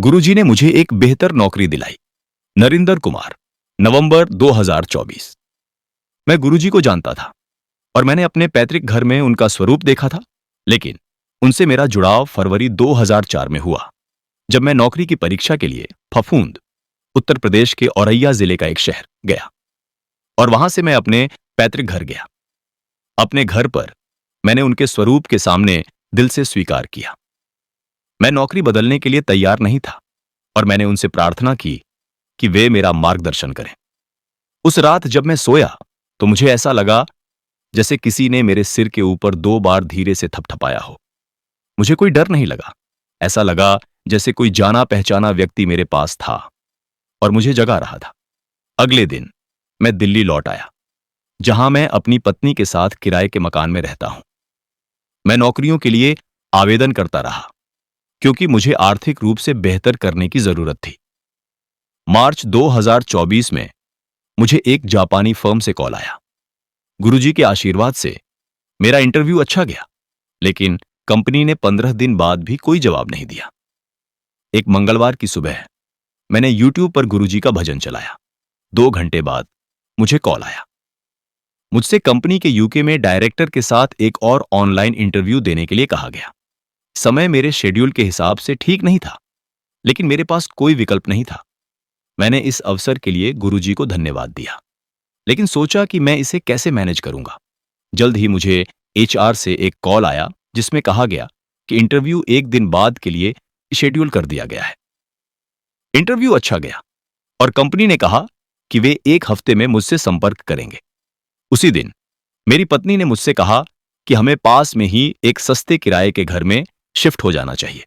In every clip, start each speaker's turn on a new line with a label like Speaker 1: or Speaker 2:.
Speaker 1: गुरुजी ने मुझे एक बेहतर नौकरी दिलाई। नरिंदर कुमार, नवंबर 2024। मैं गुरुजी को जानता था और मैंने अपने पैतृक घर में उनका स्वरूप देखा था, लेकिन उनसे मेरा जुड़ाव फरवरी 2004 में हुआ, जब मैं नौकरी की परीक्षा के लिए फफूंद, उत्तर प्रदेश के औरैया जिले का एक शहर गया और वहां से मैं अपने पैतृक घर गया। अपने घर पर मैंने उनके स्वरूप के सामने दिल से स्वीकार किया। मैं नौकरी बदलने के लिए तैयार नहीं था और मैंने उनसे प्रार्थना की कि वे मेरा मार्गदर्शन करें। उस रात जब मैं सोया तो मुझे ऐसा लगा जैसे किसी ने मेरे सिर के ऊपर 2 बार धीरे से थपथपाया हो। मुझे कोई डर नहीं लगा। ऐसा लगा जैसे कोई जाना पहचाना व्यक्ति मेरे पास था और मुझे जगा रहा था। अगले दिन मैं दिल्ली लौट आया, जहां मैं अपनी पत्नी के साथ किराए के मकान में रहता हूं। मैं नौकरियों के लिए आवेदन करता रहा क्योंकि मुझे आर्थिक रूप से बेहतर करने की जरूरत थी। मार्च 2024 में मुझे एक जापानी फर्म से कॉल आया। गुरुजी के आशीर्वाद से मेरा इंटरव्यू अच्छा गया, लेकिन कंपनी ने 15 दिन बाद भी कोई जवाब नहीं दिया। एक मंगलवार की सुबह मैंने यूट्यूब पर गुरुजी का भजन चलाया। 2 घंटे बाद मुझे कॉल आया। मुझसे कंपनी के यूके में डायरेक्टर के साथ एक और ऑनलाइन इंटरव्यू देने के लिए कहा गया। समय मेरे शेड्यूल के हिसाब से ठीक नहीं था, लेकिन मेरे पास कोई विकल्प नहीं था। मैंने इस अवसर के लिए गुरुजी को धन्यवाद दिया, लेकिन सोचा कि मैं इसे कैसे मैनेज करूंगा। जल्द ही मुझे एचआर से एक कॉल आया जिसमें कहा गया कि इंटरव्यू 1 दिन बाद के लिए शेड्यूल कर दिया गया है। इंटरव्यू अच्छा गया और कंपनी ने कहा कि वे 1 हफ्ते में मुझसे संपर्क करेंगे। उसी दिन मेरी पत्नी ने मुझसे कहा कि हमें पास में ही एक सस्ते किराए के घर में शिफ्ट हो जाना चाहिए।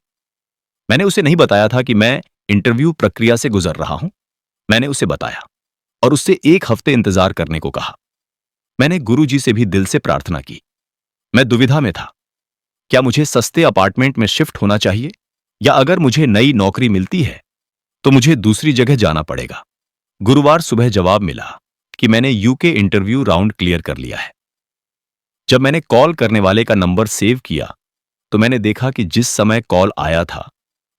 Speaker 1: मैंने उसे नहीं बताया था कि मैं इंटरव्यू प्रक्रिया से गुजर रहा हूं। मैंने उसे बताया और उससे 1 हफ्ते इंतजार करने को कहा। मैंने गुरुजी से भी दिल से प्रार्थना की। मैं दुविधा में था, क्या मुझे सस्ते अपार्टमेंट में शिफ्ट होना चाहिए या अगर मुझे नई नौकरी मिलती है तो मुझे दूसरी जगह जाना पड़ेगा। गुरुवार सुबह जवाब मिला कि मैंने यूके इंटरव्यू राउंड क्लियर कर लिया है। जब मैंने कॉल करने वाले का नंबर सेव किया तो मैंने देखा कि जिस समय कॉल आया था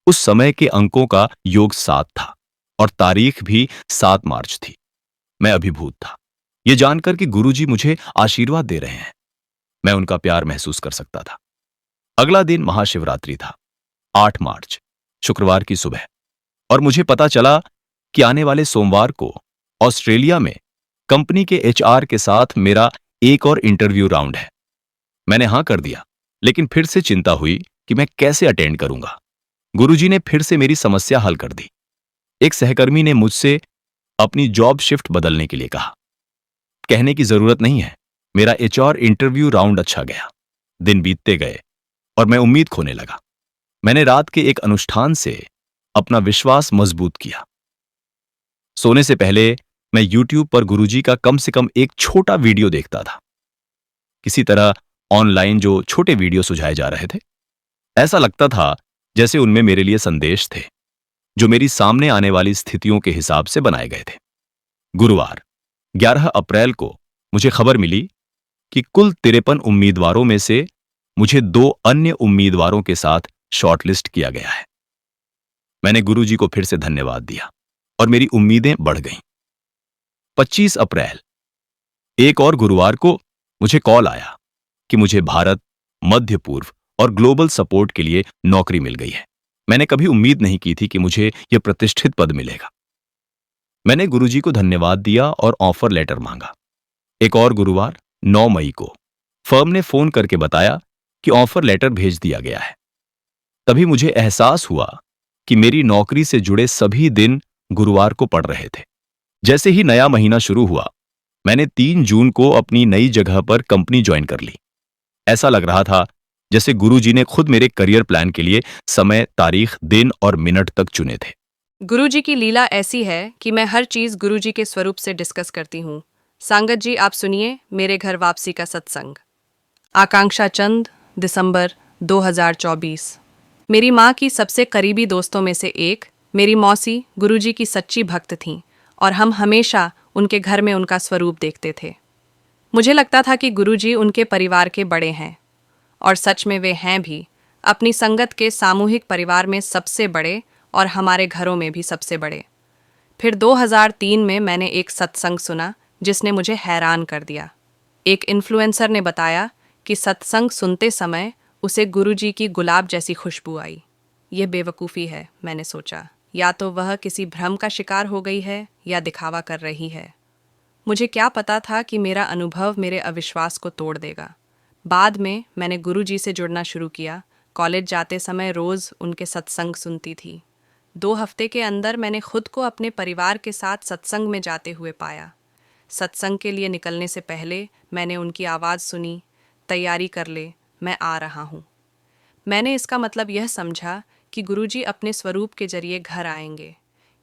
Speaker 1: उस समय के अंकों का योग 7 था और तारीख भी 7 मार्च थी। मैं अभिभूत था, यह जानकर कि गुरुजी मुझे आशीर्वाद दे रहे हैं। मैं उनका प्यार महसूस कर सकता था। अगला दिन महाशिवरात्रि था, 8 मार्च, शुक्रवार की सुबह, और मुझे पता चला कि आने वाले सोमवार को ऑस्ट्रेलिया में कंपनी के एचआर के साथ मेरा एक और इंटरव्यू राउंड है। मैंने हां कर दिया, लेकिन फिर से चिंता हुई कि मैं कैसे अटेंड करूंगा। गुरुजी ने फिर से मेरी समस्या हल कर दी। एक सहकर्मी ने मुझसे अपनी जॉब शिफ्ट बदलने के लिए कहा। कहने की जरूरत नहीं है, मेरा एचआर इंटरव्यू राउंड अच्छा गया। दिन बीतते गए और मैं उम्मीद खोने लगा। मैंने रात के एक अनुष्ठान से अपना विश्वास मजबूत किया। सोने से पहले मैं यूट्यूब पर गुरुजी का कम से कम एक छोटा वीडियो देखता था। किसी तरह ऑनलाइन जो छोटे वीडियो सुझाए जा रहे थे, ऐसा लगता था जैसे उनमें मेरे लिए संदेश थे जो मेरी सामने आने वाली स्थितियों के हिसाब से बनाए गए थे। गुरुवार 11 अप्रैल को मुझे खबर मिली कि कुल 53 उम्मीदवारों में से मुझे 2 अन्य उम्मीदवारों के साथ शॉर्टलिस्ट किया गया है। मैंने गुरुजी को फिर से धन्यवाद दिया और मेरी उम्मीदें बढ़ गईं। 25 अप्रैल, एक और गुरुवार को मुझे कॉल आया कि मुझे भारत, मध्य पूर्व और ग्लोबल सपोर्ट के लिए नौकरी मिल गई है। मैंने कभी उम्मीद नहीं की थी कि मुझे यह प्रतिष्ठित पद मिलेगा। मैंने गुरुजी को धन्यवाद दिया और ऑफर लेटर मांगा। एक और गुरुवार 9 मई को फर्म ने फोन करके बताया कि ऑफर लेटर भेज दिया गया है। तभी मुझे एहसास हुआ कि मेरी नौकरी से जुड़े सभी दिन गुरुवार को पड़ रहे थे। जैसे ही नया महीना शुरू हुआ, मैंने 3 जून को अपनी नई जगह पर कंपनी ज्वाइन कर ली। ऐसा लग रहा था जैसे गुरुजी ने खुद मेरे करियर प्लान के लिए समय, तारीख, दिन और मिनट तक चुने थे।
Speaker 2: गुरुजी की लीला ऐसी है कि मैं हर चीज गुरुजी के स्वरूप से डिस्कस करती हूँ। सांगत जी, आप सुनिए मेरे घर वापसी का सत्संग। आकांक्षा चंद, दिसंबर 2024। मेरी माँ की सबसे करीबी दोस्तों में से एक, मेरी मौसी गुरुजी की सच्ची भक्त थीं और हम हमेशा उनके घर में उनका स्वरूप देखते थे। मुझे लगता था कि गुरुजी उनके परिवार के बड़े हैं, और सच में वे हैं भी। अपनी संगत के सामूहिक परिवार में सबसे बड़े और हमारे घरों में भी सबसे बड़े। फिर 2003 में मैंने एक सत्संग सुना जिसने मुझे हैरान कर दिया। एक इन्फ्लुएंसर ने बताया कि सत्संग सुनते समय उसे गुरुजी की गुलाब जैसी खुशबू आई। ये बेवकूफ़ी है, मैंने सोचा। या तो वह किसी भ्रम का शिकार हो गई है या दिखावा कर रही है। मुझे क्या पता था कि मेरा अनुभव मेरे अविश्वास को तोड़ देगा। बाद में मैंने गुरुजी से जुड़ना शुरू किया। कॉलेज जाते समय रोज़ उनके सत्संग सुनती थी। 2 हफ्ते के अंदर मैंने खुद को अपने परिवार के साथ सत्संग में जाते हुए पाया। सत्संग के लिए निकलने से पहले मैंने उनकी आवाज़ सुनी, तैयारी कर ले, मैं आ रहा हूँ। मैंने इसका मतलब यह समझा कि गुरुजी अपने स्वरूप के जरिए घर आएंगे,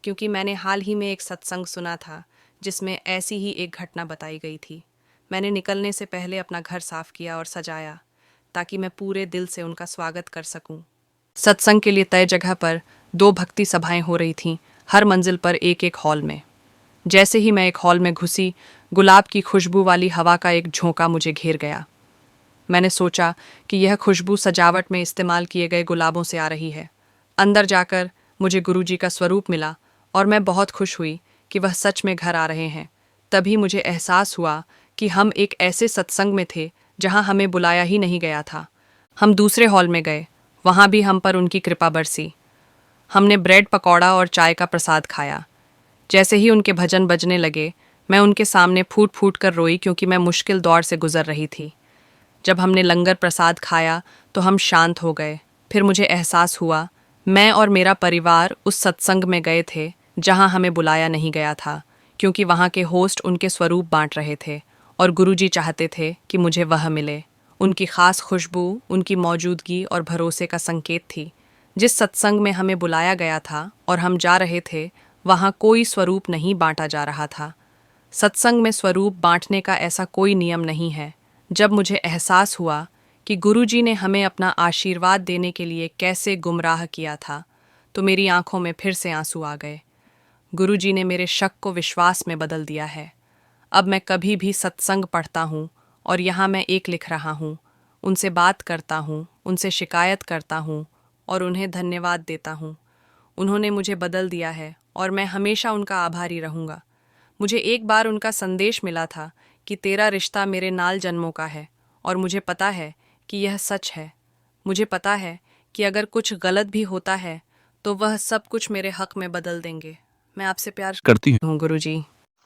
Speaker 2: क्योंकि मैंने हाल ही में एक सत्संग सुना था जिसमें ऐसी ही एक घटना बताई गई थी। मैंने निकलने से पहले अपना घर साफ किया और सजाया ताकि मैं पूरे दिल से उनका स्वागत कर सकूं। सत्संग के लिए तय जगह पर 2 भक्ति सभाएं हो रही थीं, हर मंजिल पर एक एक हॉल में। जैसे ही मैं एक हॉल में घुसी, गुलाब की खुशबू वाली हवा का एक झोंका मुझे घेर गया। मैंने सोचा कि यह खुशबू सजावट में इस्तेमाल किए गए गुलाबों से आ रही है। अंदर जाकर मुझे गुरुजी का स्वरूप मिला और मैं बहुत खुश हुई कि वह सच में घर आ रहे हैं। तभी मुझे एहसास हुआ कि हम एक ऐसे सत्संग में थे जहां हमें बुलाया ही नहीं गया था। हम दूसरे हॉल में गए, वहां भी हम पर उनकी कृपा बरसी। हमने ब्रेड पकौड़ा और चाय का प्रसाद खाया। जैसे ही उनके भजन बजने लगे, मैं उनके सामने फूट फूट कर रोई क्योंकि मैं मुश्किल दौर से गुजर रही थी। जब हमने लंगर प्रसाद खाया तो हम शांत हो गए। फिर मुझे एहसास हुआ मैं और मेरा परिवार उस सत्संग में गए थे जहां हमें बुलाया नहीं गया था, क्योंकि वहां के होस्ट उनके स्वरूप बांट रहे थे और गुरुजी चाहते थे कि मुझे वह मिले। उनकी खास खुशबू, उनकी मौजूदगी और भरोसे का संकेत थी। जिस सत्संग में हमें बुलाया गया था और हम जा रहे थे, वहां कोई स्वरूप नहीं बांटा जा रहा था। सत्संग में स्वरूप बांटने का ऐसा कोई नियम नहीं है। जब मुझे एहसास हुआ कि गुरुजी ने हमें अपना आशीर्वाद देने के लिए कैसे गुमराह किया था, तो मेरी आंखों में फिर से आंसू आ गए। गुरुजी ने मेरे शक को विश्वास में बदल दिया है। अब मैं कभी भी सत्संग पढ़ता हूँ और यहाँ मैं एक लिख रहा हूँ, उनसे बात करता हूँ, उनसे शिकायत करता हूँ और उन्हें धन्यवाद देता हूँ। उन्होंने मुझे बदल दिया है और मैं हमेशा उनका आभारी रहूँगा। मुझे एक बार उनका संदेश मिला था कि तेरा रिश्ता मेरे नाल जन्मों का है, और मुझे पता है कि यह सच है। मुझे पता है कि अगर कुछ गलत भी होता है तो वह सब कुछ मेरे हक में बदल देंगे। मैं आपसे प्यार
Speaker 1: करती हूँ।
Speaker 2: हूँ गुरुजी।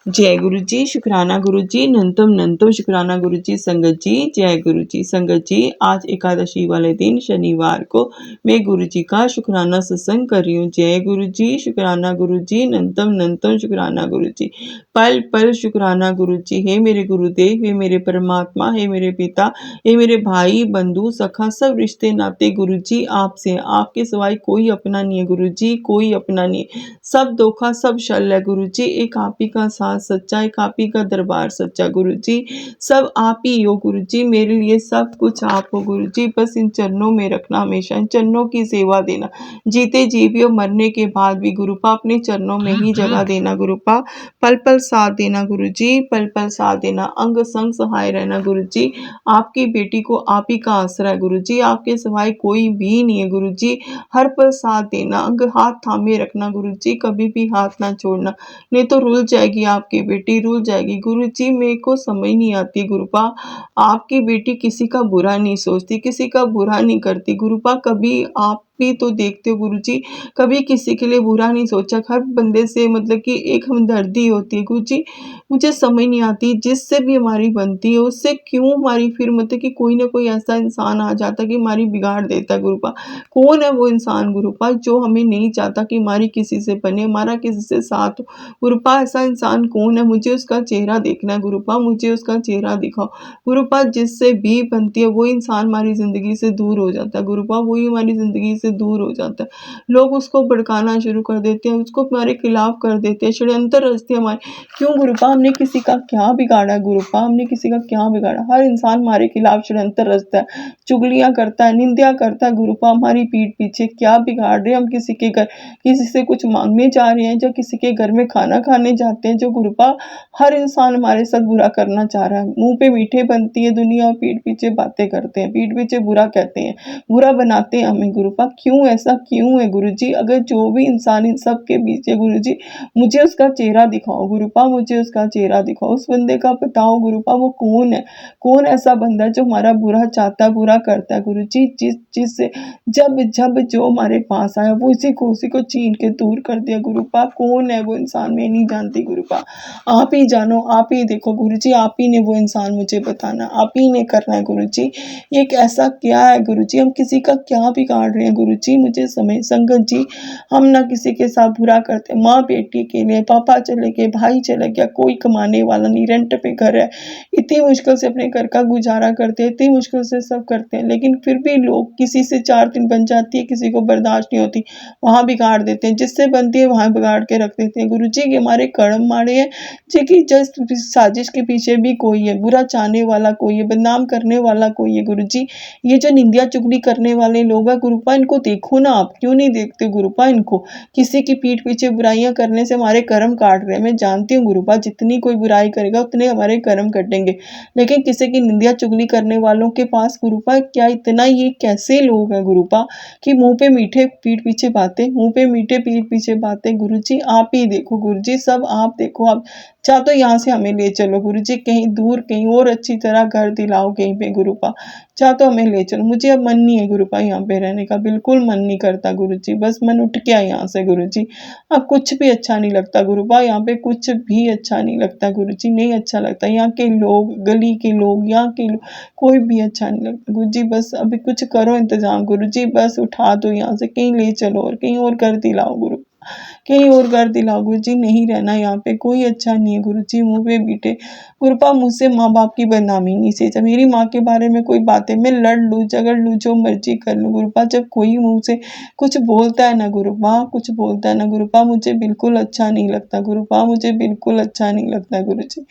Speaker 3: जय गुरु जी, शुक्राना गुरु जी, नंतम नंतम शुक्राना गुरु जी। संगत जी, जय गुरु जी। संगत जी, आज एकादशी वाले दिन शनिवार को मैं गुरु जी का शुक्राना सत्संग कर रही हूँ। जय गुरु जी, शुक्राना गुरु जी, नंतम नंतम शुक्राना गुरु जी। पल पल शुक्राना गुरु जी। हे मेरे गुरुदेव, हे मेरे परमात्मा, हे मेरे पिता, हे मेरे भाई बंधु सखा सब रिश्ते नाते गुरु जी आपसे, आपके सिवाय कोई अपना नहीं है गुरु जी, कोई अपना नहीं। सब धोखा सब शल है गुरु जी, एक आप ही का साथ सच्चा, एक आप ही का दरबार सच्चा गुरु जी। सब आप ही हो गुरु जी, मेरे लिए सब कुछ आप हो गुरु जी। बस इन चरणों में रखना, हमेशा इन चरणों की सेवा देना, जीते जी भी और मरने के बाद भी गुरुपा अपने चरणों में ही जगह देना गुरुपा। पल पल साथ देना गुरु जी, पल पल साथ देना, अंग संग सहाय रहना गुरु जी। आपकी बेटी को आप ही का आसरा है गुरु जी, आपके सिवाय कोई भी नहीं है गुरु जी। हर पल साथ देना, अंग हाथ थामे रखना गुरु जी, कभी भी हाथ ना छोड़ना, नहीं तो रुल जाएगी आपकी बेटी, रुल जाएगी गुरु जी। मेरे को समझ नहीं आती गुरुपा, आपकी बेटी किसी का बुरा नहीं सोचती, किसी का बुरा नहीं करती गुरुपा। कभी आप भी तो देखते हो गुरु जी, कभी किसी के लिए बुरा नहीं सोचा, हर बंदे से मतलब कि एक हमदर्दी होती है गुरु जी। मुझे समझ नहीं आती, जिससे भी हमारी बनती है उससे क्यों हमारी फिर मतलब कि कोई ना कोई ऐसा इंसान आ जाता कि हमारी बिगाड़ देता है गुरुपा। कौन है वो इंसान गुरुपा जो हमें नहीं चाहता कि हमारी किसी से बने, हमारा किसी से साथ हो गुरुपा। ऐसा इंसान कौन है, मुझे उसका चेहरा देखना है गुरुपा, मुझे उसका चेहरा दिखाओ गुरुपा। जिससे भी बनती है वो इंसान हमारी ज़िंदगी से दूर हो जाता है गुरुपा, वही हमारी ज़िंदगी से दूर हो जाता है। लोग उसको भड़काना शुरू कर देते हैं, उसको हमारे खिलाफ कर देते हैं, षड्यंत्र रचते हैं हमारे। क्यों गुरुपा, हमने किसी का क्या बिगाड़ा है गुरुपा, हमने किसी का क्या बिगाड़ा। हर इंसान हमारे खिलाफ षड्यंत्र रचता है, चुगलियाँ करता है, निंदा करता है गुरुपा, हमारी पीठ पीछे। क्या बिगाड़ रहे हैं हम, किसी के घर किसी से कुछ मांगने जा रहे हैं, जो किसी के घर में खाना खाने जाते हैं, जो गुरुपा हर इंसान हमारे साथ बुरा करना चाह रहा है। मुंह पे मीठे बनती है दुनिया और पीठ पीछे बातें करते हैं, पीठ पीछे बुरा कहते हैं, बुरा बनाते हैं हमें गुरुपा। क्यों ऐसा क्यों है गुरुजी? अगर जो भी इंसान इन सब के बीच है गुरुजी, मुझे उसका चेहरा दिखाओ गुरुपा, मुझे उसका चेहरा दिखाओ, उस बंदे का बताओ गुरुपा, वो कौन है? कौन ऐसा बंदा है जो हमारा बुरा चाहता है, बुरा करता है गुरुजी? जिससे जब जब जो हमारे पास आया वो उसी को छीन के दूर कर दिया गुरुपा। कौन है वो इंसान? मैं नहीं जानती गुरुपा, आप ही जानो, आप ही देखो गुरुजी, आप ही ने वो इंसान मुझे बताना, आप ही ने करना है गुरुजी। ये एक ऐसा क्या है गुरुजी? हम किसी का क्या बिगाड़ रहे हैं गुरुजी? मुझे समझ संगत जी, हम ना किसी के साथ बुरा करते, माँ बेटी के लिए, पापा चले गए, भाई चले गया, कोई कमाने वाला नहीं, रेंट पे घर है, इतनी मुश्किल से अपने घर का गुजारा करते हैं, इतनी मुश्किल से सब करते हैं, लेकिन फिर भी लोग, किसी से 4 दिन बन जाती है, किसी को बर्दाश्त नहीं होती, वहाँ बिगाड़ देते हैं, जिससे बनती है वहाँ बिगाड़ के रख देते हैं गुरुजी। ये हमारे कर्म माड़े हैं जी, कि जस्ट साजिश के पीछे भी कोई है, बुरा चाहने वाला कोई है, बदनाम करने वाला कोई है गुरुजी। ये जो निंदिया चुगली करने वाले लोग हैं गुरुपा, इनको देखो ना, आप क्यों नहीं देखते गुरुपा इनको? किसी की पीठ पीछे बुराइयां करने से हमारे कर्म काट रहे हैं। मैं जानती हूँ गुरुपा, जितनी कोई बुराई करेगा उतने हमारे कर्म कटेंगे, लेकिन किसी की निंदिया चुगली करने वालों के पास गुरुपा क्या इतना, ये कैसे लोग हैं गुरुपा कि मुंह पे मीठे पीठ पीछे बातें, मुंह पे मीठे पीठ पीछे बातें। गुरुजी आप ही देखो गुरुजी, सब आप देखो। आप चाह तो यहाँ से हमें ले चलो गुरुजी, कहीं दूर, कहीं और अच्छी तरह घर दिलाओ कहीं पे गुरुपा, चाह तो हमें ले चलो। मुझे अब मन नहीं है गुरुपा यहाँ पे रहने का, बिल्कुल मन नहीं करता गुरुजी, बस मन उठ गया यहाँ से गुरुजी। अब कुछ भी अच्छा नहीं लगता गुरुपा, यहाँ पे कुछ भी अच्छा नहीं लगता गुरुजी, नहीं अच्छा लगता। यहाँ के लोग, गली के लोग, यहाँ के लोग, कोई भी अच्छा नहीं लगता गुरुजी। बस अभी कुछ करो इंतजाम गुरुजी, बस उठा दो यहाँ से, कहीं ले चलो और कहीं और घर दिलाओ गुरु, कहीं और कर दिलाओ गुरुजी, नहीं रहना यहाँ पे, कोई अच्छा नहीं है गुरुजी। मुंह पे बीटे गुरुपा, मुझसे माँ बाप की बदनामी नहीं सेचा, मेरी माँ के बारे में कोई बातें, मैं लड़ लूँ, झगड़ लूँ, जो मर्जी कर लूँ गुरुपा, जब कोई मुंह से कुछ बोलता है ना गुरुपा, कुछ बोलता है ना गुरुपा, मुझे बिल्कुल अच्छा नहीं लगता गुरुपा, मुझे बिल्कुल अच्छा नहीं लगता गुरुजी,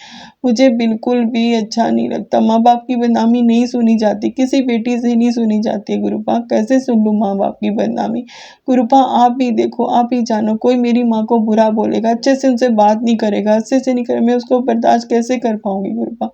Speaker 3: मुझे बिल्कुल भी अच्छा नहीं लगता। माँ बाप की बदनामी नहीं सुनी जाती, किसी बेटी से नहीं सुनी जाती है गुरुपा, कैसे सुन लूँ माँ बाप की बदनामी गुरुपा? आप ही देखो, आप ही जानो, कोई मेरी माँ को बुरा बोलेगा, अच्छे से उनसे बात नहीं करेगा, अच्छे से नहीं करे, मैं उसको बर्दाश्त कैसे कर पाऊंगी गुरुपा?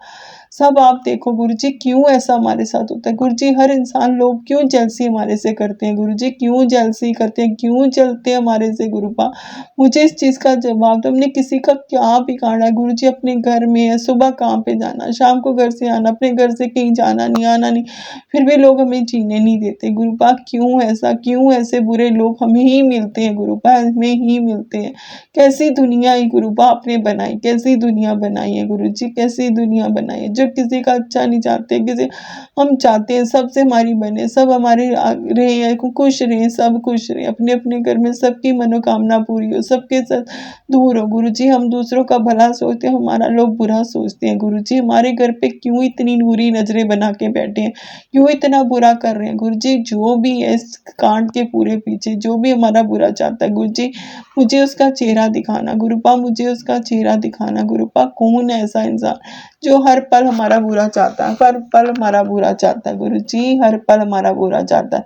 Speaker 3: सब आप देखो गुरुजी, क्यों ऐसा हमारे साथ होता है गुरुजी? हर इंसान, लोग क्यों जेलसी हमारे से करते हैं गुरुजी? क्यों जेलसी करते हैं, क्यों जलते हैं हमारे से गुरुपा? मुझे इस चीज का जवाब दो। हमने किसी का क्या बिगाड़ा है गुरुजी? अपने घर में है, सुबह काम पे जाना, शाम को घर से आना, अपने घर से कहीं जाना नहीं, आना नहीं, फिर भी लोग हमें जीने नहीं देते गुरुपा। क्यों ऐसा, क्यों ऐसे बुरे लोग हमें ही मिलते हैं गुरुपा, हमें ही मिलते हैं? कैसी दुनिया ही गुरुपा आपने बनाई, कैसी दुनिया बनाई है गुरुजी, कैसी दुनिया बनाई है, जो किसी का अच्छा नहीं चाहते, किसी, हम चाहते हैं सबसे हमारी बने, सब हमारे रहे, खुश रहे, सब खुश रहे, अपने अपने घर में सबकी मनोकामना पूरी हो, सबके साथ दूर हो गुरुजी। हम दूसरों का भला सोचते हैं, हमारा लोग बुरा सोचते हैं गुरुजी। हमारे घर पे क्यों इतनी बुरी नजरें बना के बैठे हैं, क्यों इतना बुरा कर रहे हैं गुरुजी? जो भी है इस कांड के पूरे पीछे, जो भी हमारा बुरा चाहता है गुरुजी, मुझे उसका चेहरा दिखाना गुरुपा, मुझे उसका चेहरा दिखाना गुरुपा। कौन है ऐसा इंसान जो हर पल हमारा बुरा चाहता है, हर पल हमारा बुरा चाहता है गुरुजी, हर पल हमारा बुरा चाहता है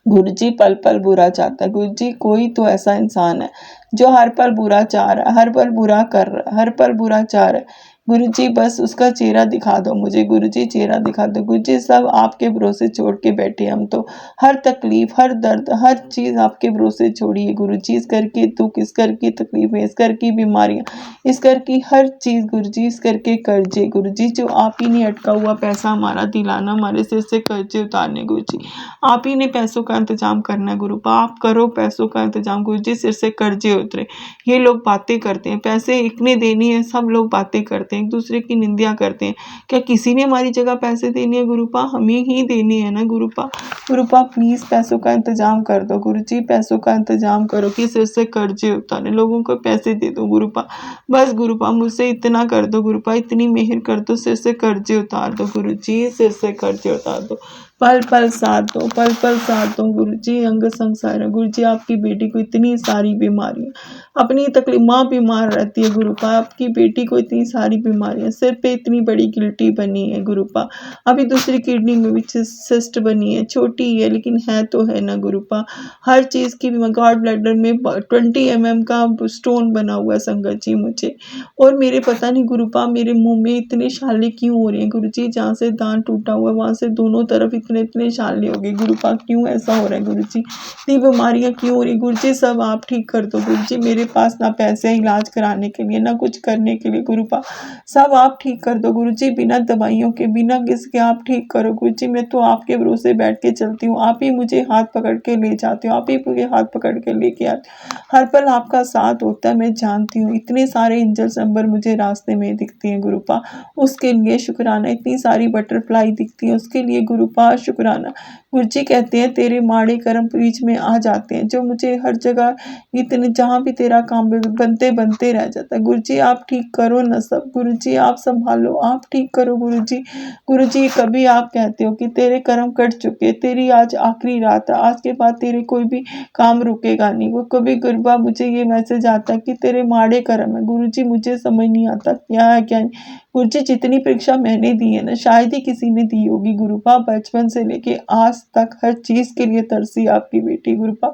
Speaker 3: गुरुजी, पल पल बुरा चाहता है गुरुजी। कोई तो ऐसा इंसान है जो हर पल बुरा चाह रहा है, हर पल बुरा कर रहा है, हर पल बुरा चाह रहा है गुरुजी। बस उसका चेहरा दिखा दो मुझे गुरुजी, चेहरा दिखा दो गुरुजी। सब आपके भरोसे छोड़ के बैठे हम तो, हर तकलीफ, हर दर्द, हर चीज आपके भरोसे छोड़िए गुरुजी। इस घर की दुख, इस घर की तकलीफें, इस घर की बीमारियां, इस घर की हर चीज गुरुजी, इस घर के कर्जे गुरुजी, जो आप ही ने अटका हुआ पैसा हमारा दिलाना, हमारे सिर से कर्जे उतारने गुरुजी, आप ही ने पैसों का इंतजाम करना है गुरुपा, आप करो पैसों का इंतजाम गुरुजी, सिर से कर्जे उतरे। ये लोग बातें करते हैं, पैसे इतने देनी है, सब लोग बातें करते हैं, एक दूसरे की निंदिया करते हैं, क्या किसी ने हमारी जगह पैसे देने हैं गुरुपा? हमें ही देनी है ना गुरुपा। गुरुपा प्लीज पैसों का इंतजाम कर दो गुरुजी, पैसों का इंतजाम करो कि सिर से कर्जे उतारे, लोगों को पैसे दे दो गुरुपा, बस गुरुपा मुझसे इतना कर दो गुरुपा, इतनी मेहर कर दो, सिर से कर्जे उतार दो गुरुजी, सिर से कर्जे उतार दो, पल पल साथ दो, पल पल साथ दो गुरुजी। अंग संसार गुरुजी, आपकी बेटी को इतनी सारी बीमारियां, अपनी तकलीफ, माँ बीमार रहती है गुरुपा, आपकी बेटी को इतनी सारी बीमारियां, सिर पे इतनी बड़ी गिल्टी बनी है गुरुपा, अभी दूसरी किडनी में भी सिस्ट बनी है, छोटी है लेकिन है तो है ना गुरुपा। हर चीज की गॉड ब्लैडर में 20 mm का स्टोन बना हुआ है संगत जी मुझे, और मेरे पता नहीं गुरुपा, मेरे मुंह में इतने छाले क्यों हो रहे हैं गुरुजी, जहाँ से दांत टूटा हुआ है वहां से दोनों तरफ इतने इतने साल हो गए गुरुपा, क्यों ऐसा हो रहा है गुरु जी, इतनी बीमारियां क्यों हो रही गुरु जी, सब आप ठीक कर दो गुरु जी। मेरे पास ना पैसे हैं इलाज कराने के लिए, ना कुछ करने के लिए गुरुपा, सब आप ठीक कर दो गुरु जी, बिना दवाइयों के, बिना किसके आप ठीक करो गुरु जी। मैं तो आपके भरोसे बैठ के चलती हूँ, आप ही मुझे हाथ पकड़ के ले जाते हो, आप ही मुझे हाथ पकड़ के लेके आते हो, हर पल आपका साथ होता है, मैं जानती हूँ। इतने सारे एंजल्स नंबर मुझे रास्ते में दिखती हैं गुरुपा, उसके लिए शुक्राना। इतनी सारी बटरफ्लाई दिखती है, उसके लिए गुरुपा शुक्राना। गुरु जी कहते हैं तेरे माड़े कर्म बीच में आ जाते हैं, जो मुझे हर जगह इतने, जहाँ भी तेरा काम बनते बनते रह जाता है। गुरु जी आप ठीक करो न सब, गुरु जी आप संभालो, आप ठीक करो गुरु जी। गुरु जी कभी आप कहते हो कि तेरे कर्म कट चुके, तेरी आज आखिरी रात है, आज के बाद तेरे कोई भी काम रुकेगा नहीं। वो कभी गुरुबा मुझे ये मैसेज आता है कि तेरे माड़े कर्म है। गुरु जी मुझे समझ नहीं आता क्या है क्या नहीं। गुरु जी जितनी परीक्षा मैंने दी है ना, शायद ही किसी ने दी होगी गुरुपा। बचपन से लेके आज तक हर चीज के लिए तरसी आपकी बेटी गुरुपा,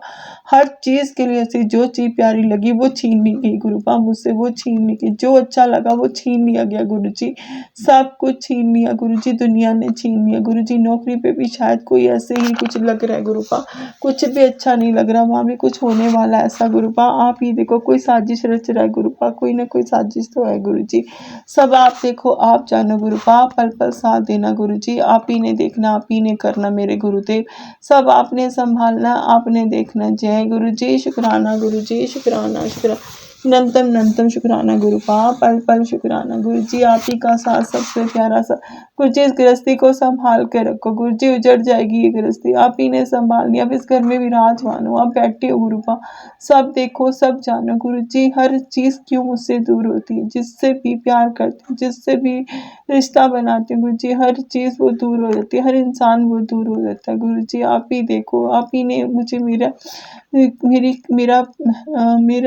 Speaker 3: हर चीज के लिए ऐसी जो चीज प्यारी लगी वो छीन ली गई गुरुपा मुझसे, वो छीन ली गई, जो अच्छा लगा वो छीन लिया गया गुरु जी, सब कुछ छीन लिया गुरु जी, दुनिया ने छीन लिया गुरु जी। नौकरी पे भी शायद कोई ऐसे ही कुछ लग रहा है गुरुपा, कुछ भी अच्छा नहीं लग रहा, वहां भी कुछ होने वाला है ऐसा गुरुपा। आप ही देखो कोई साजिश रच रहा है गुरुपा, कोई ना कोई साजिश तो है गुरु जी, सब आप देखो, आप जानो गुरुपा, पल पल साथ देना गुरु जी, आप ही ने देखना, आप ही ने करना मेरे गुरुदेव, सब आपने संभालना, आपने देखना। जय गुरु जी, शुक्राना गुरु जी, शुक्राना शुक्राना, नंतम नंतम शुक्राना गुरुपा, पल पल शुक्राना गुरु जी, आप ही का साथ सबसे प्यारा सा। गुरु जी इस गृहस्थी को संभाल के रखो गुरु जी, उजड़ जाएगी ये गृहस्थी, आप ही ने संभालनी। अब इस घर में विराजमान हो, आप बैठे हो गुरुपा, सब देखो सब जानो गुरु जी। हर चीज क्यों मुझसे दूर होती है, जिससे भी प्यार करती हूँ, जिससे भी रिश्ता बनाती हूँ गुरु जी, हर चीज वो दूर हो जाती है, हर इंसान वो दूर हो जाता है गुरु जी। आप ही देखो, आप ही ने मुझे मेरा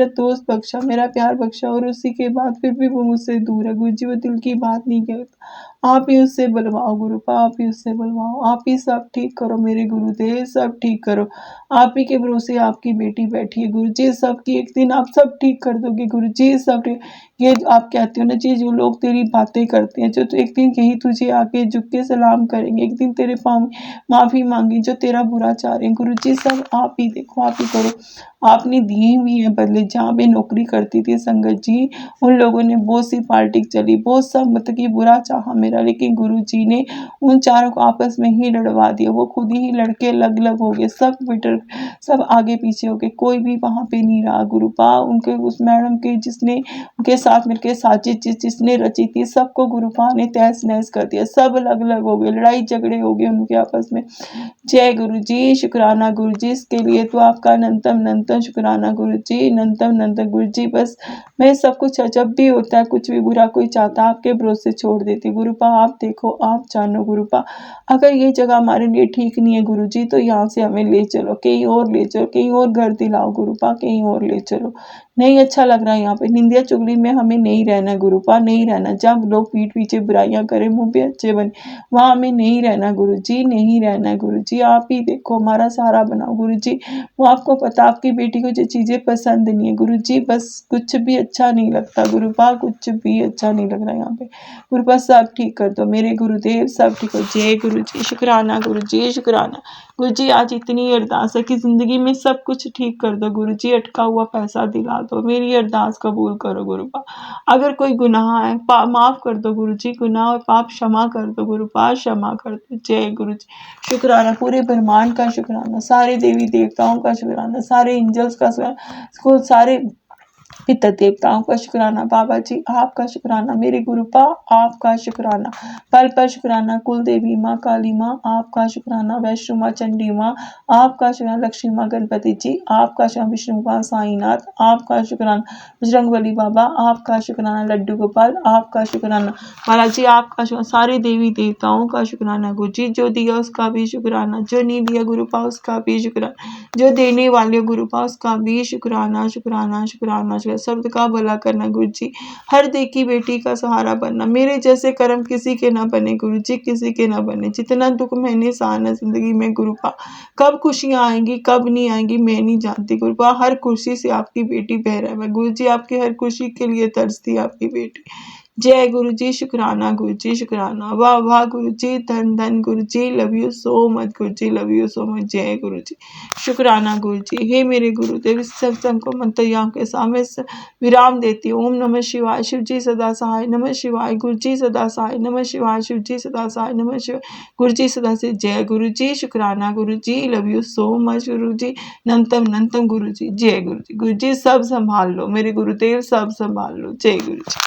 Speaker 3: दोस्त बख्शा, मेरा प्यार बख्शा, और उसी के बाद फिर भी वो मुझसे दूर है गुरु जी, वो दिल की बात नहीं कहता। आप ही उससे बुलवाओ गुरुपा, आप ही उससे बुलवाओ, आप ही सब ठीक करो मेरे गुरुदेव, सब ठीक करो। आप ही के भरोसे आपकी बेटी बैठी है गुरु जी, सबकी एक दिन आप सब ठीक कर दोगे गुरु जी, सब ठीक। ये आप कहते हो ना जी, जो लोग तेरी बातें करते हैं, जो तो एक दिन यही तुझे आके झुक के सलाम करेंगे, एक दिन तेरे पाँव माफी मांगी, जो तेरा बुरा चाह रहे हैं गुरु जी, सब आप ही देखो, आप ही करो। आपने दिए हुई है बदले, जहाँ पे नौकरी करती थी संगत जी, उन लोगों ने बहुत सी पार्टी चली, बहुत सब मतलब कि बुरा चाहा मेरा, लेकिन गुरु जी ने उन चारों को आपस में ही लड़वा दिया, वो खुद ही लड़के अलग अलग हो गए, सब बिटर, सब आगे पीछे हो गए, कोई भी वहां पे नहीं रहा गुरुपा। उनके उस मैडम के जिसने उनके साथ मिलकर साजिश जिसने रची थी, सबको गुरुपा ने तहस नहस कर दिया, सब अलग अलग हो गए, लड़ाई झगड़े हो गए उनके आपस में। जय गुरु जी, शुक्राना गुरु जी, इसके लिए तो आपका नंतम नंतम शुक्राना गुरु जी, नंतम नंतम गुरु जी। बस मैं सब कुछ जब भी होता है, कुछ भी बुरा कोई चाहता, आपके भरोसे छोड़ देती गुरुपा, आप देखो आप जानो गुरुपा। अगर ये जगह हमारे लिए ठीक नहीं है गुरु जी, तो यहाँ से हमें ले चलो, कहीं और ले चलो, कहीं और घर दिलाओ गुरुपा, कहीं और ले चलो, नहीं अच्छा लग रहा है यहाँ पे, निंदिया चुगली में हमें नहीं रहना गुरुपा, नहीं रहना। जब लोग पीठ पीछे बुराइयां करें, मुंह पे अच्छे बने, वहां हमें नहीं रहना गुरु जी, नहीं रहना गुरु जी। आप ही देखो, हमारा सहारा बनाओ गुरु जी। वो आपको पता, आपकी बेटी को जो चीजें पसंद नहीं है गुरु जी, बस कुछ भी अच्छा नहीं लगता गुरुपा, कुछ भी अच्छा नहीं लग रहा है यहाँ पे गुरुपा, सब ठीक कर दो मेरे गुरुदेव, सब ठीक हो। जय गुरु जी, शुक्राना गुरु जी, शुक्राना गुरु जी। आज इतनी अरदास है कि जिंदगी में सब कुछ ठीक कर दो गुरु जी, अटका हुआ पैसा दिला दो, मेरी अरदास कबूल करो गुरुपा। अगर कोई गुनाह है माफ कर दो गुरु जी, गुनाह और पाप क्षमा कर दो गुरुपा, क्षमा कर दो। जय गुरु जी, शुक्राना, पूरे ब्रह्मांड का शुक्राना, सारे देवी देवताओं का शुक्राना, सारे एंजल्स का शुक्राना, सारे पितर देवताओं का शुक्राना, बाबा जी आपका शुक्राना, मेरे गुरुपा आपका शुक्राना, पल पल शुक्राना, कुल देवी माँ काली माँ आपका शुक्राना, वैष्णो माँ चंडी माँ आपका शुक्राना, लक्ष्मी माँ गणपति जी आपका शुक्राना, विष्णु माँ साईनाथ आपका शुक्राना, बजरंगबली बाबा आपका शुक्राना, लड्डू गोपाल आपका शुक्राना, बालाजी आपका शुक्राना, सारे देवी देवताओं का शुक्राना गुरु जी। जो दिया उसका भी शुक्राना, जो नहीं दिया गुरुपा उसका भी शुक्राना, जो देने वाले गुरुपा उसका भी शुक्राना, शुक्राना शुक्राना, शब्द का भला करना गुरु जी। हर देखी बेटी का सहारा बनना, मेरे जैसे कर्म किसी के ना बने गुरु जी, किसी के ना बने। जितना दुख मैंने सहना जिंदगी में गुरुपा, कब खुशियां आएंगी कब नहीं आएंगी मैं नहीं जानती गुरुपा, हर खुशी से आपकी बेटी बह रहा है गुरु जी, आपकी हर खुशी के लिए तरसती आपकी बेटी। जय गुरु जी, शुक्राना गुरु जी, शुक्राना। वाह वाह गुरु जी, धन धन गुरु जी, love you so much Guru ji, love you so much. जय गुरु जी, शुक्राना गुरु जी। हे मेरे गुरुदेव, इस सत्संग को मंत्रयाम के सामने विराम देती हूँ। ओम नमः शिवाय, शिव जी सदा सहाय, नमः शिवाय, गुरु जी सदा सहाय, नमः शिवाय, शिव जी सदा सहाय, नमः शिवाय, गुरु जी सदा से। जय गुरु जी, शुक्राना गुरु जी, लव यू सो मच गुरु जी, नंतम गुरु जी। जय गुरु जी, गुरु जी सब संभाल लो, मेरे गुरुदेव सब संभाल लो। जय गुरु जी।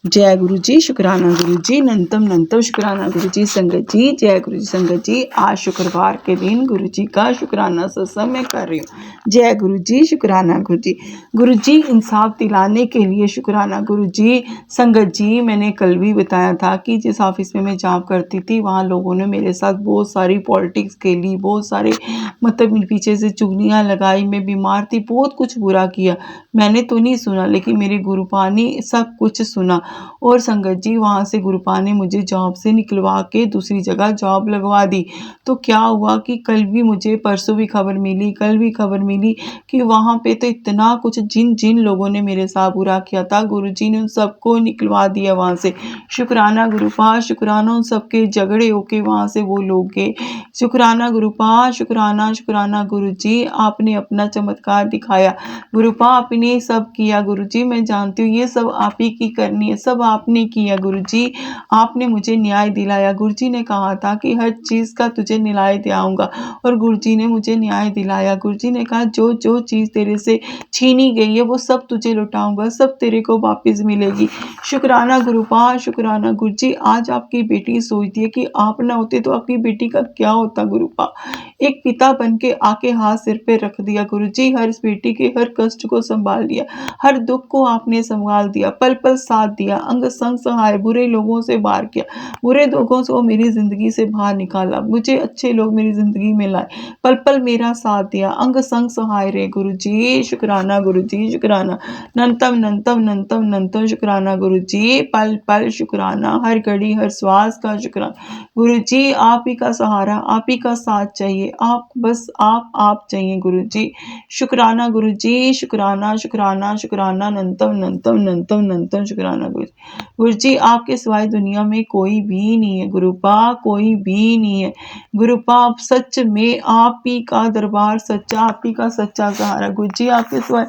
Speaker 3: जय गुरु जी, शुक्राना गुरु जी, नंतम शुक्राना गुरु जी। संगत जी, जय गुरु जी। संगत जी, आज शुक्रवार के दिन गुरु जी का शुक्राना सत्संग मैं कर रही हूँ। जय गुरु जी, शुक्राना गुरु जी। गुरु जी इंसाफ दिलाने के लिए शुक्राना गुरु जी। संगत जी, मैंने कल भी बताया था कि जिस ऑफिस में मैं जॉब करती थी, वहाँ लोगों ने मेरे साथ बहुत सारी पॉलिटिक्स खेली, बहुत सारे मतलब पीछे से चुगलियाँ लगाई, मैं बीमार थी, बहुत कुछ बुरा किया। मैंने तो नहीं सुना, लेकिन मेरे गुरुपा ने सब कुछ सुना। और संगत जी, वहाँ से गुरुपा ने मुझे जॉब से निकलवा के दूसरी जगह जॉब लगवा दी। तो क्या हुआ कि कल भी मुझे, परसों भी खबर मिली, कल भी खबर मिली कि वहाँ पे तो इतना कुछ जिन जिन लोगों ने मेरे साथ बुरा किया था, गुरुजी ने उन सबको निकलवा दिया वहाँ से। शुक्राना गुरुपा, शुक्राना उन सबके झगड़े होके वहाँ से वो लोग गए। शुक्राना गुरुपा, शुक्राना शुक्राना गुरुजी, आपने अपना चमत्कार दिखाया। गुरुपा, आपने सब किया गुरुजी, मैं जानती हूँ ये सब आप ही की करनी है, सब आपने किया गुरुजी। आपने मुझे न्याय दिलाया। गुरुजी ने कहा था कि हर चीज़ का तुझे न्याय दिलाऊंगा, और गुरुजी ने मुझे न्याय दिलाया। गुरुजी ने कहा जो जो चीज़ तेरे से छीनी गई है वो सब तुझे लौटाऊंगा, सब तेरे को वापस मिलेगी। शुक्राना गुरुपा, शुक्राना गुरुजी। आज आपकी बेटी सोचती है कि आप ना होते तो आपकी बेटी का क्या होता गुरुपा। एक पिता बन के आके हाथ सिर पे रख दिया गुरुजी, हर इस बेटी के हर कष्ट को संभाल लिया, हर दुख को आपने संभाल दिया, पल पल साथ दिया, अंग संग सहाय, बुरे लोगों से बाहर किया, बुरे लोगों को मेरी जिंदगी से बाहर निकाला, मुझे अच्छे लोग मेरी जिंदगी में लाए, पल पल मेरा साथ दिया, अंग संग सहाय रे गुरुजी। शुक्राना गुरुजी, शुक्राना। नंतम शुक्राना गुरुजी, पल पल शुक्राना, हर घड़ी हर श्वास का शुक्राना गुरुजी। आप ही का सहारा, आप ही का साथ चाहिए, आप बस आप चाहिए गुरुजी। शुक्राना गुरुजी, शुक्राना शुक्राना शुक्राना, नंतम शुक्राना गुरुजी। गुरुजी, आपके सिवाय दुनिया में कोई भी नहीं है गुरुपा, कोई भी नहीं है गुरुपा। आप सच में आप ही का दरबार सच्चा, आप ही का सच्चा सहारा गुरुजी। आपके सिवाय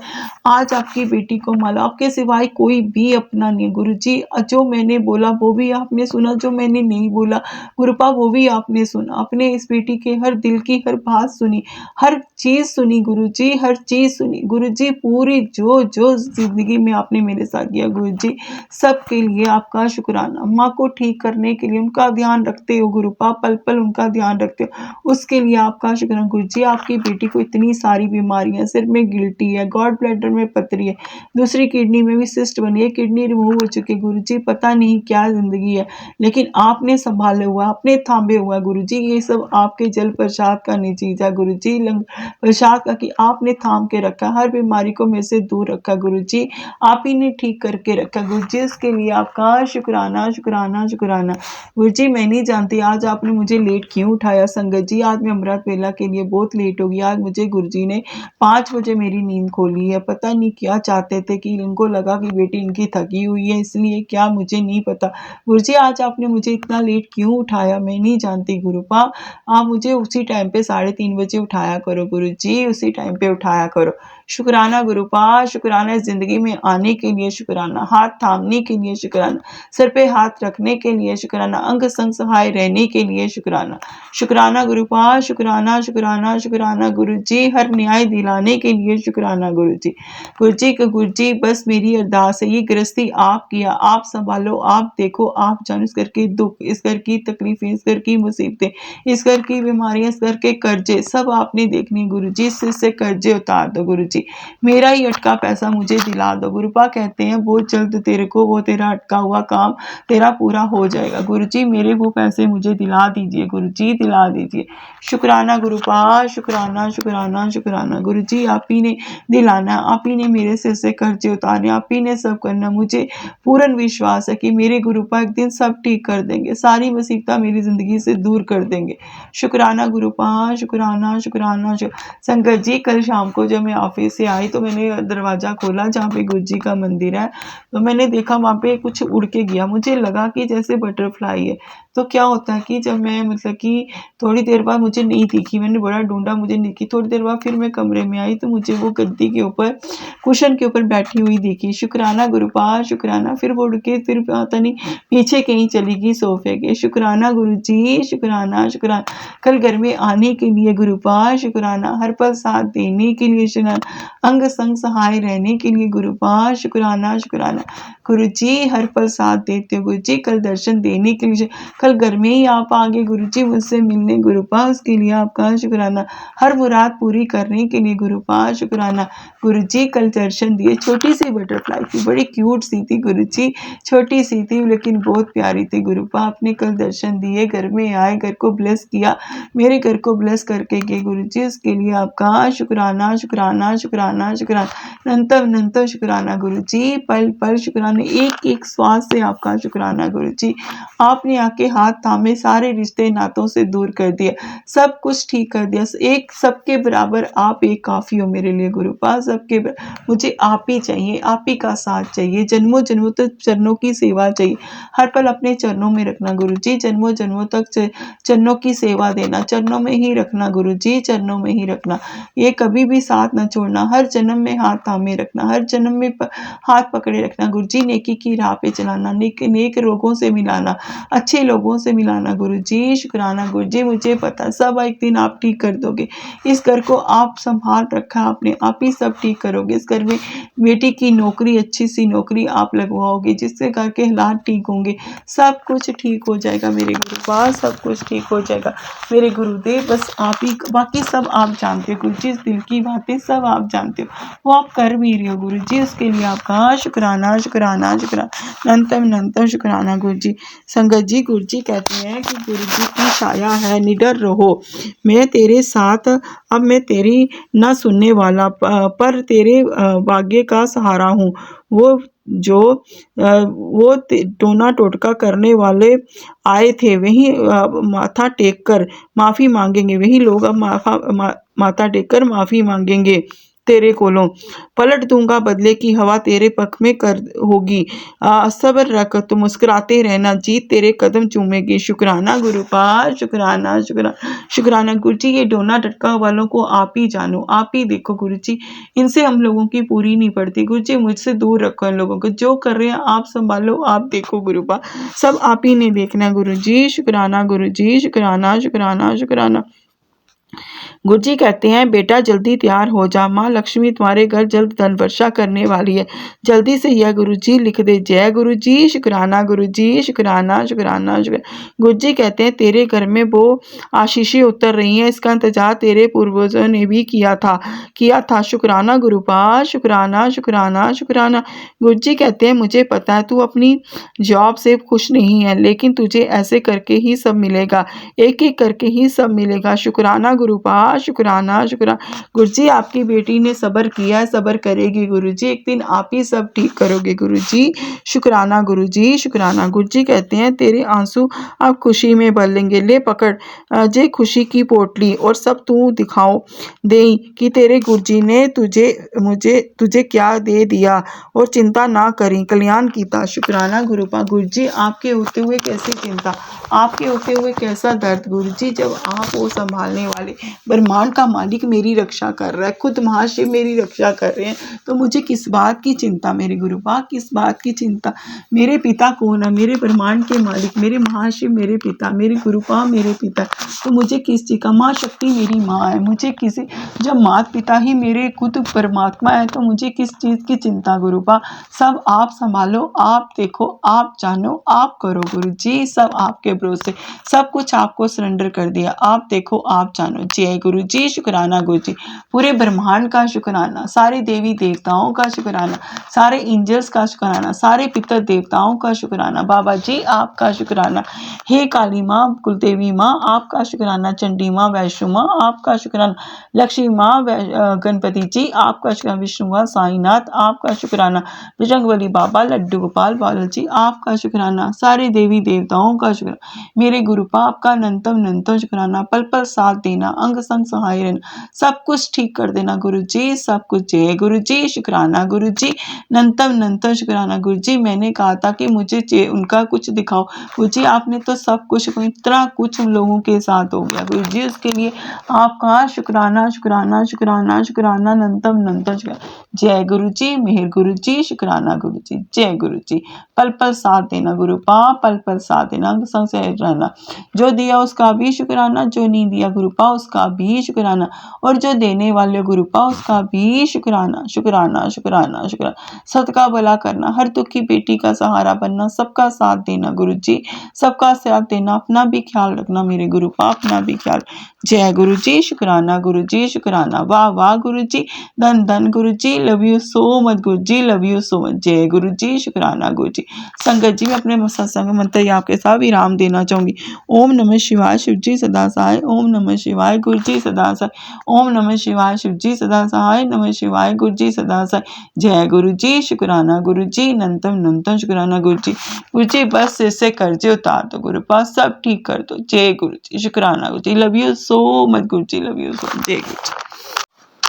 Speaker 3: आज आपकी बेटी को माला, आपके सिवाय कोई भी अपना नहीं है गुरुजी। जो मैंने बोला वो भी आपने सुना, जो मैंने नहीं बोला गुरुपा वो भी आपने सुना। आपने इस बेटी के हर दिल की हर बात सुनी, हर चीज़ सुनी गुरुजी, हर चीज़ सुनी गुरुजी। पूरी जो जो जिंदगी में आपने मेरे साथ किया गुरुजी, सबके लिए आपका शुक्राना। माँ को ठीक करने के लिए उनका ध्यान रखते हो गुरुपा, पल पल उनका ध्यान रखते हो, उसके लिए आपका शुक्राना गुरुजी। आपकी बेटी को इतनी सारी बीमारियां, सिर में गिल्टी है, गॉड ब्लैडर में पथरी है, दूसरी किडनी में भी सिस्ट बनी है, किडनी रिमूव हो चुकी है गुरुजी। पता नहीं क्या जिंदगी है, लेकिन आपने संभाले हुआ, आपने थामे हुआ गुरुजी। ये सब आपके जल प्रसाद का नतीजा गुरुजी, प्रसाद का कि आपने थाम के रखा, हर बीमारी को मेरे से दूर रखा गुरुजी, आप ही ने ठीक करके रखा गुरुजी। इसके लिए आपका शुक्राना शुक्राना शुक्राना गुरुजी। मैं नहीं जानती आज आपने मुझे लेट क्यों उठाया संगत जी। आज मैं अमृत वेला के लिए बहुत लेट हो गई। आज मुझे गुरुजी ने 5 बजे मेरी नींद खोली है। पता नहीं क्या चाहते थे, कि इनको लगा कि बेटी इनकी थकी हुई है इसलिए, क्या मुझे नहीं पता गुरुजी। आज आपने मुझे इतना लेट क्यों उठाया मैं नहीं जानती गुरुपा। आप मुझे उसी टाइम पे 3:30 बजे उठाया करो गुरुजी, उसी टाइम पे उठाया करो। शुक्राना गुरुपा, शुक्राना इस जिंदगी में आने के लिए, शुक्राना हाथ थामने के लिए, शुक्राना सर पे हाथ रखने के लिए, शुक्राना अंग संग सहाय रहने के लिए, शुक्राना। शुक्राना गुरुपा, शुक्राना शुक्राना शुक्राना गुरुजी, हर न्याय दिलाने के लिए शुक्राना गुरुजी। गुरुजी बस मेरी अरदास है, ये गृहस्थी आप किया, आप संभालो, आप देखो, आप जानो इस घर के दुख, इस घर की तकलीफें, इस घर की मुसीबतें, इस घर की बीमारियां, इस घर के कर्जे सब आपने देखनी गुरुजी। इससे कर्जे उतार दो गुरुजी, मेरा ही अटका पैसा मुझे दिला दो। गुरुपा कहते हैं बहुत जल्द तेरे को वो तेरा अटका हुआ काम तेरा पूरा हो जाएगा गुरुजी। मेरे वो पैसे मुझे दिला दीजिए गुरुजी, दिला दीजिए। शुक्राना गुरुपा, शुक्राना शुक्राना शुक्राना गुरुजी। आप ही ने दिलाना, आप ही ने मेरे सिर से कर्जे उतारने, आप ही ने सब करना। मुझे पूर्ण विश्वास है कि मेरे गुरुपा एक दिन सब ठीक कर देंगे, सारी मुसीबत मेरी जिंदगी से दूर कर देंगे। शुक्राना गुरुपा, शुक्राना शुक्राना। संगत जी, कल शाम को जब मैं ऑफिस कमरे से आई तो मैंने दरवाज़ा खोला जहाँ पे गुरुजी का मंदिर है, तो मैंने देखा वहाँ पे कुछ उड़ के गया। मुझे लगा कि जैसे बटरफ्लाई है। तो क्या होता है कि जब मैं मतलब कि थोड़ी देर बाद मुझे नहीं दिखी, मैंने बड़ा ढूँढा मुझे नहीं दिखी। थोड़ी देर बाद फिर मैं कमरे में आई तो मुझे वो गद्दी के ऊपर, कुशन के ऊपर बैठी हुई दिखी। शुक्राना गुरुपाल शुक्राना। फिर वो उड़ के फिर पता नहीं पीछे कहीं चली गई सोफ़े के। शुक्राना गुरुजी शुक्राना शुक्राना। कल घर में आने के लिए गुरुपाल शुक्राना। हर पल साथ देने के लिए शुक्राना। अंग संग सहाय रहने के लिए गुरुपाल शुक्राना शुक्राना। गुरुजी हर पल साथ देते हो गुरुजी। कल दर्शन देने के लिए, कल घर में ही आप आ गए गुरुजी मुझसे मिलने गुरुपाल, उसके लिए आपका शुक्राना। हर मुराद पूरी करने के लिए गुरुपाल शुक्राना। गुरुजी कल दर्शन दिए। छोटी सी बटरफ्लाई थी, बड़ी क्यूट सी थी गुरुजी, छोटी सी थी लेकिन बहुत प्यारी थी। गुरुपा आपने कल दर्शन दिए, घर में आए, घर को ब्लेस किया, मेरे घर को ब्लेस करके गए गुरुजी, उसके लिए आपका शुक्राना शुक्राना शुक्राना शुक्राना। अनंतम शुक्राना गुरुजी। पल पल शुक्राना, एक एक श्वास से आपका शुक्राना गुरुजी। आपने आके हाथ थामे, सारे रिश्ते नातों से दूर कर दिया, सब कुछ ठीक कर दिया। एक सबके बराबर आप एक काफ़ी हो मेरे लिए गुरुपा, सबके मुझे आप ही चाहिए, आप ही का साथ चाहिए। जन्मों जन्मों तक चरणों की सेवा चाहिए, हर पल अपने चरणों में रखना गुरुजी। जन्मों जन्मों तक चरणों की सेवा देना, चरणों में ही रखना गुरुजी, चरणों में ही रखना। ये कभी भी साथ न छोड़ना, हर जन्म में हाथ थामे रखना, हर जन्म में हाथ पकड़े रखना गुरुजी। नेकी की राह पे चलाना, नेक लोगों से मिलाना, अच्छे लोगों से मिलाना गुरुजी। शुक्राना गुरुजी। मुझे पता सब एक दिन आप ठीक कर दोगे। इस घर को आप संभाल रखा आपने, आप ही सब ठीक करोगे। इस घर में बेटी की नौकरी, अच्छी सी नौकरी आप लगवाओगे, जिससे घर के हालात ठीक होंगे, सब कुछ ठीक हो जाएगा मेरे गुरुपाल, सब कुछ ठीक हो जाएगा मेरे गुरुदेव। बस आप ही, बाकी सब आप जानते हो गुरुजी, दिल की बातें सब आप जानते हो, वो आप कर भी रही हो गुरुजी, उसके लिए आपका शुक्राना शुक्राना शुक्राना। अनंतम शुक्राना गुरुजी। संगत जी, गुरुजी कहते हैं कि गुरुजी की छाया है, निडर रहो, मैं तेरे साथ, अब मैं तेरी न सुनने वाला पर तेरे भाग्य का सहारा हूँ। वो जो वो टोना टोटका करने वाले आए थे, वही माथा टेक कर माफ़ी मांगेंगे, वही लोग अब माथा टेक कर माफ़ी मांगेंगे तेरे कोलों। पलट दूंगा बदले की हवा तेरे पख में कर होगी, सब्र रख तो मुस्कुराते रहना, जीत तेरे कदम चूमेगी। शुक्राना गुरुपाल शुक्राना शुक्राना शुक्राना गुरुजी। ये डोना टटका वालों को आप ही जानो, आप ही देखो गुरुजी, इनसे हम लोगों की पूरी नहीं पड़ती गुरुजी, मुझसे दूर रखो इन लोगों को, जो कर रहे हैं आप संभालो, आप देखो गुरुपाल, सब आप ही ने देखना गुरुजी। शुक्राना गुरुजी शुक्राना शुक्राना शुक्राना। गुरुजी कहते हैं बेटा जल्दी तैयार हो जा, माँ लक्ष्मी तुम्हारे घर जल्द धन वर्षा करने वाली है, जल्दी से यह गुरुजी लिख दे। जय गुरुजी। शुक्राना गुरुजी शुक्राना शुक्राना शुक्राना। गुरुजी कहते हैं तेरे घर में वो आशीषें उतर रही हैं, इसका इंतजार तेरे पूर्वजों ने भी किया था। शुक्राना गुरुपाल शुक्राना शुक्राना शुक्राना। गुरुजी कहते हैं मुझे पता है तू अपनी जॉब से खुश नहीं है, लेकिन तुझे ऐसे करके ही सब मिलेगा, एक एक करके ही सब मिलेगा। शुक्राना गुरुपाल शुक्राना शुक्राना। गुरुजी आपकी बेटी ने सब्र किया है, सब्र करेगी गुरुजी, एक दिन आप ही सब ठीक करोगे गुरुजी। शुक्राना गुरुजी शुक्राना। गुरुजी कहते हैं तेरे आंसू अब खुशी में बदलेंगे, ले पकड़ जे खुशी की पोटली और सब तू दिखाओ दे कि तेरे गुरुजी ने तुझे क्या दे दिया, और चिंता ना करी कल्याण कीता। शुक्राना गुरुपा। गुरुजी आपके होते हुए कैसी चिंता, आपके होते हुए कैसा दर्द गुरुजी, जब आप वो संभालने वाले ब्रह्मांड का मालिक मेरी रक्षा कर रहा है, खुद महाशिव मेरी रक्षा कर रहे हैं, तो मुझे किस बात की चिंता मेरे गुरुपा, किस बात की चिंता। मेरे पिता कौन है, मेरे ब्रह्मांड के मालिक, मेरे महाशिव मेरे पिता, मेरे गुरुपा मेरे पिता, तो मुझे किस चीज़ का, माँ शक्ति मेरी माँ है, मुझे किसी, जब माता पिता ही मेरे खुद परमात्मा है, तो मुझे किस चीज़ की चिंता गुरुपा। सब आप संभालो, आप देखो, आप जानो, आप करो गुरुजी, सब आपके भरोसे, सब कुछ आपको सरेंडर कर दिया, आप देखो आप जानो। जय गुरुजी। शुक्राना गुरुजी। पूरे ब्रह्मांड का शुक्राना, सारे देवी देवताओं का शुक्राना, सारे एंजल्स का शुक्राना, सारे पितर देवताओं का शुक्राना, बाबा जी आपका शुक्राना। हे काली माँ, कुलदेवी माँ आपका शुक्राना, चंडी माँ, वैष्णो माँ आपका शुक्राना, लक्ष्मी माँ, गणपति जी आपका शुक्राना, विष्णु माँ, साईनाथ आपका शुक्राना, बजरंगबली बाबा, लड्डू गोपाल बालाजी आपका शुक्राना, सारे देवी देवताओं का शुक्राना, मेरे गुरुपा आपका अनंतम शुक्राना। पल पल साथ देना, देना, अंग संग सहाय रहना, सब कुछ ठीक कर देना गुरु जी, सब कुछ। जय गुरु जी, शुक्राना गुरु जी, नंतम नंतम शुक्राना गुरु जी। मैंने कहा था कि मुझे उनका कुछ दिखाओ गुरु जी, आपने तो सब कुछ, इतना कुछ उन लोगों के साथ हो गया गुरु जी, उसके लिए आपका शुक्राना शुक्राना शुक्राना शुक्राना नंतम नंतम शुक्राना। जय गुरु जी, मेहर गुरु जी, शुक्राना गुरु जी, जय गुरु जी। पल पल साथ देना गुरु पा, पल पल साथ देना, अंग संग से रहना, जो दिया उसका भी शुक्राना, जो नहीं दिया गुरु पा उसका भी शुक्राना, और जो देने वाले गुरु पा उसका भी शुक्राना शुक्राना शुक्राना शुक्राना। सबका भला करना, हर दुखी बेटी का सहारा बनना, सबका साथ देना गुरु जी, सबका साथ देना, अपना भी ख्याल रखना मेरे गुरु पा, अपना भी ख्याल। जय गुरु जी, शुक्राना गुरु जी, शुक्राना, वाह वाह गुरु जी, धन धन गुरु जी, love you so much Guru ji, love you so much. जय गुरु जी, शुक्राना गुरु जी। संगत जी, मैं अपने सत्संग मंत्र आपके साथ विराम देना चाहूंगी। ओम नमः शिवाय, शिव जी सदा सहाय। ओम नमः शिवाय, गुरु जी सदा सहाय। ओम नमः शिवाय, शिव जी सदा सहाय। नमः शिवाय, गुरु जी सदा सहाय। जय गुरु जी, शुक्राना गुरु जी, नंतम नंतम शुक्राना गुरु जी। गुरु जी बस इससे कर्जे उतार दो गुरु पास, सब ठीक कर दो। जय गुरु जी, शुक्राना गुरु जी, love you so much Guru ji, love you so much. जय गुरु जी।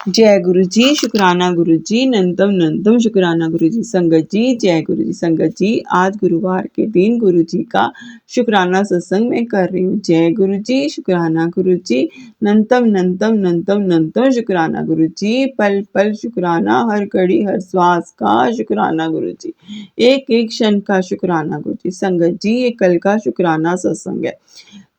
Speaker 3: जय गुरु जी, शुक्राना गुरु जी, नंतम नंतम शुक्राना गुरु जी। संगत जी, जय गुरु जी। संगत जी, आज गुरुवार के दिन गुरु जी का शुक्राना सत्संग मैं कर रही हूँ। जय गुरु जी, शुक्राना गुरु जी, नंतम नंतम नंतम नंतम शुक्राना गुरु जी। पल पल शुक्राना, हर घड़ी हर श्वास का शुक्राना गुरु जी, एक एक क्षण का शुक्राना गुरु जी। संगत जी, ये कल का शुक्राना सत्संग है।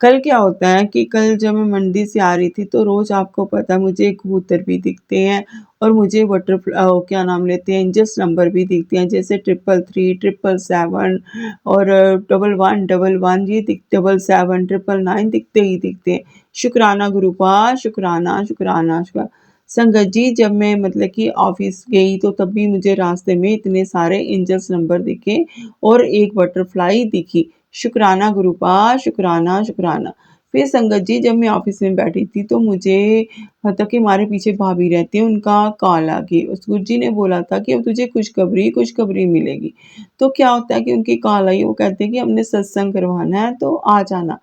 Speaker 3: कल क्या होता है कि कल जब मैं मंडी से आ रही थी तो रोज आपको पता है मुझे कबूतर भी दिखते हैं, और मुझे क्या नाम लेते हैं, एंजल्स नंबर भी दिखते हैं, जैसे 333, 777 और 1111, ये 77, 999 दिखते ही दिखते हैं। शुक्राना गुरु पा, शुक्राना शुक्राना शुक्राना। संगत जी, जब मैं मतलब कि ऑफिस गई तो तब भी मुझे रास्ते में इतने सारे एंजल्स नंबर दिखे और एक बटरफ्लाई दिखी। शुक्राना गुरु पा, शुक्राना शुक्राना। फिर संगत जी, जब मैं ऑफिस में बैठी थी तो मुझे मतलब कि हमारे पीछे भाभी रहती है, उनका कॉल आ गई। उस गुरु जी ने बोला था कि अब तुझे खुशखबरी मिलेगी। तो क्या होता है कि उनकी कॉल आई, वो कहते हैं कि हमने सत्संग करवाना है तो आ जाना।